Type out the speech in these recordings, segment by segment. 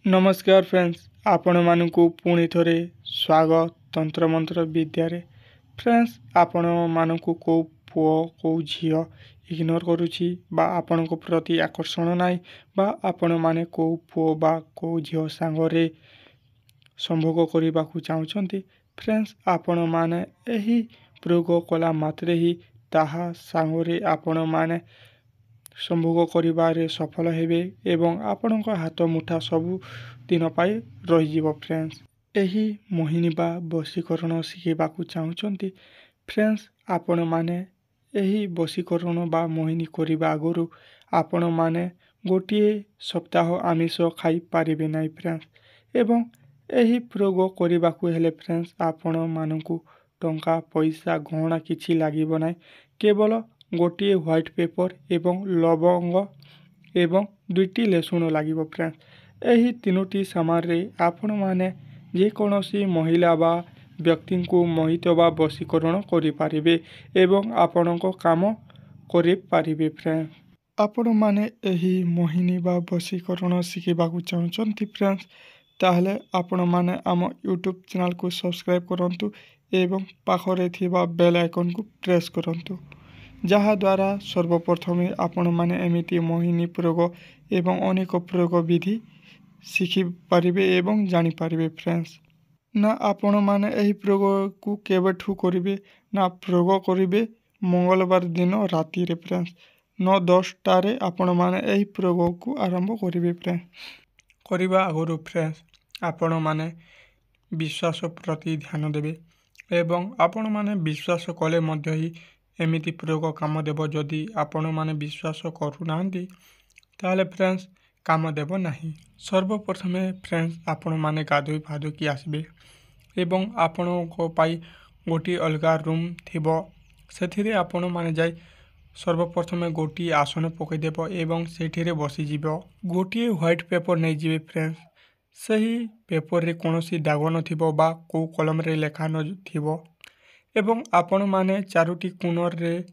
नमस्कार फ्रेंड्स आपण मानकु पुणी थोरे स्वागत तंत्र मंत्र विद्यारे। फ्रेंड्स आपण मानकु को पुओ को झियो इग्नोर करूची बा आपण को प्रति आकर्षण नाई बा आपण माने को पुओ बा को झियो सांगरे संभोग करबाकू चाहुचंती। फ्रेंड्स आपण माने एही प्रयोग कला मात्रे ही ताहा सांगरे आपण माने संभोग करिबारे सफल हेबे एवं आपणक हाथ मुठा सबु दिन पाई रहिजिव। फ्रेंड्स एही मोहिनी बा बशीकरण शिखेबाकू चाहुचंती। फ्रेंड्स आपण माने एही बशीकरण बा मोहिनी करिबा आगरु आपण माने गोटिए सप्ताह आमिष खाई पारिबे नाई। फ्रेंड्स एवं एही प्रयोग करिबाकू हेले फ्रेंड्स आपण मानकू टंका पैसा गहना किछि लागिबो नाई, केवल गोटिए व्हाइट पेपर एवं लवंग एवं 2टी लेसुण लागिबो। फ्रेंड्स एही 3टी सामान रे आपण माने जे कोनोसी महिला बा व्यक्ति को मोहित बा बशीकरण करि पारिबे एवं आपणको काम करि पारिबे। फ्रेंड्स आपण माने एही मोहिनी बा बशीकरण शिखिबाकू चाहुचंती फ्रेंड्स ताहले आपण माने आम यूट्यूब चैनल को सब्सक्राइब करंतु एवं पाखरे थिबा बेल आइकन को प्रेस करंतु, जहा द्वारा सर्वप्रथमे आपण माने एमिति मोहिनी प्रयोग एवं अनेक प्रयोग विधि शिखि पारिबे एवं जानि पारिबे। फ्रेंड्स ना आपण माने एही प्रयोग को केबेठू करिबे ना प्रयोग करिबे मंगलवार दिन राति रे। फ्रेंड्स 9-10 टारे आपण माने एही प्रयोग को आरंभ करिबे। फ्रेंड्स करिबा आगरु फ्रेंड्स आपण माने विश्वास प्रति ध्यान देबे एवं आपण माने विश्वास कले मध्य ही एमिति प्रयोग काम देव। जदि आपण माने विश्वास करू नांदी ताले फ्रेंड्स काम देव नाही। सर्वप्रथमे फ्रेंड्स आपण माने गाधोई फाधो की आसबे एवं आपण को पाई गोटी अलगा रूम थिबो, सेथिरे आपण माने जाई सर्वप्रथमे गोटी आसन पकई देव एवं सेठिरे बसी जिवो। गोटी व्हाइट पेपर नै जिवे। फ्रेंड्स सही पेपर रे कोनोसी दाग नथिबो बा को कलम रे लेखा न थिबो एवं आपण माने 4टी कोनर रे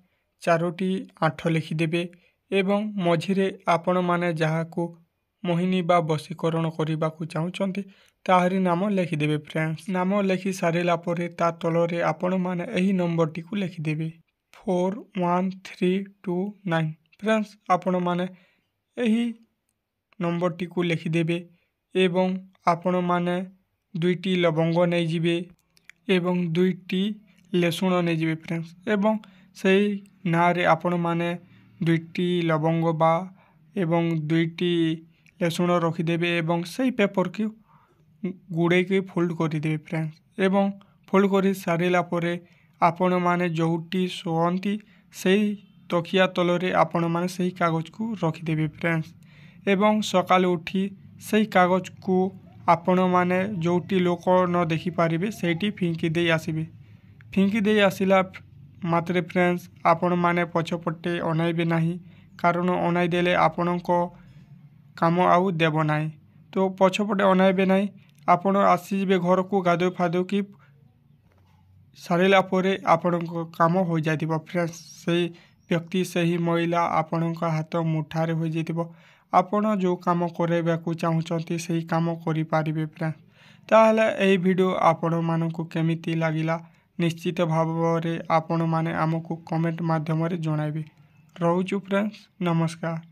4टी आठ लिखिदेबे एवं मझिरे आपण माने जहाकू मोहिनी बा बशीकरण करिबाकू चाहुचंती ताहारी नाम लिखिदेबे। फ्रेंड्स नाम लिखि सारिला परे ता तलरे आपण माने एही नंबरटी को लिखिदेबे 41329। फ्रेंड्स आपण माने एही नंबरटी को लिखिदेबे एवं आपण माने 2टी लवंग नै जिवे एवं 2टी लेसुण नै जिवे। फ्रेंड्स एवं सही नारे आपण माने 2टी लवंग बा एवं 2टी लेसुण रखिदेबे एवं सही पेपर की गुड़े के फोल्ड करिदेबे। फ्रेंड्स एवं फोल्ड करि सारिला परे आपण माने जोटी सोहंती सही तकिया तलरे आपण माने सही कागज को रखिदेबे। फ्रेंड्स एवं सकाल उठी सही कागज को आपण माने जोटी लोक न देखि पारिबे सेठी फिंकी दे आसीबे। फिंकी दे आसिला मात्रे फ्रेंड्स आपण माने पछपटे अनाइबे नाही, कारण अनाई देले आपणको काम आउ देव नाही। तो पछपटे अनाइबे नाही, आपण आसीबे घर को गाधो फाधो की सारिला परे आपणको काम हो जाइतिबो। फ्रेंड्स सही व्यक्ति सही महिला आपणको हाथ मुठारे हो जाइतिबो। आपण जो काम करेबाकू चाहुचंती सही काम करि पारिबे। फ्रेंड्स ताहले एही वीडियो आपण मानकू केमिति लागिला निश्चित भाव रे आपण माने आमको कमेंट माध्यम रे जणाइबे। रहूछु फ्रेंड्स, नमस्कार।